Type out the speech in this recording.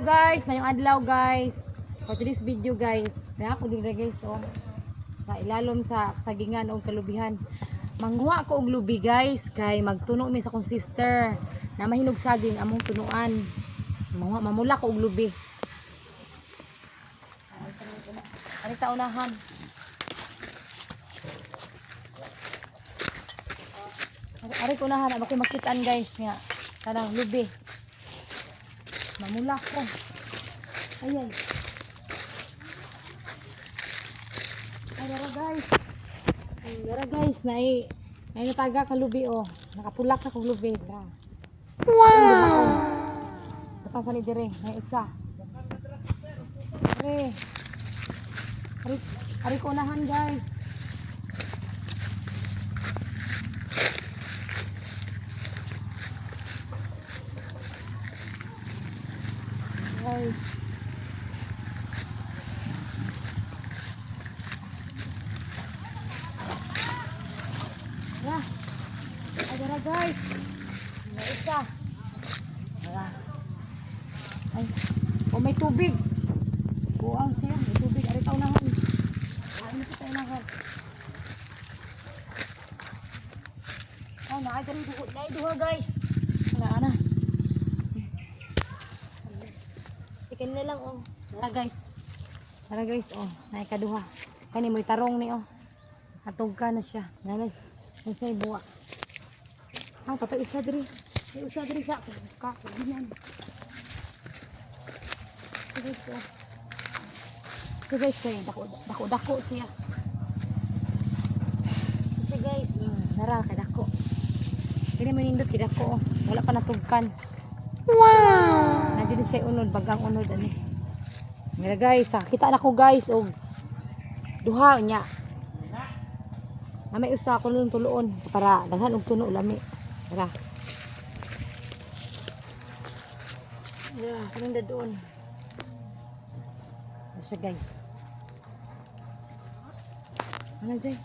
guys, mayong adlaw guys. For today's video guys, na ako dira guys oh. Sa ilalom sa sagingan o kalubihan. Manghuwa ko og lubi guys kay magtuno mi sa kong sister na mahinog saging among tunuan. Mamula ko og lubi. Ari ta unahan. Ari ko unahan ako makitaan guys nga kanang lubi. Mamula ko. Ayan. Ay, dara guys, nai nataga ka lubi oh. Nakapulak na kong lubi. Wow! Sa pasali dire, may isa. Ari ko unahan guys. Ay. Ya. Ada guys. May isa. Wala. Ay. Oh, may tubig. Buang siya, may tubig. Ari ta unahan. Ano kita unahan? Ay, duha guys. Ana. Ikan na lang oh. Tara guys oh, naay kaduha. Kani mo'y tarong ni oh. Atog ka na siya. Nanay. May buwa. Ah, patay usa diri. May usa diri sa ka. Ginan. So guys, dako siya. Siya guys, nara kay dako. Kini mo nindot kay dako oh. Wala pa natugkan. Wow! Nandiyo siya unod, bagang unod ani. Mira guys, kita na ko guys og duha nya. May usa ko nung tuloon para daghan og tuno lami. Tara. Yeah, kaninda doon. Siya guys. Ano dyan?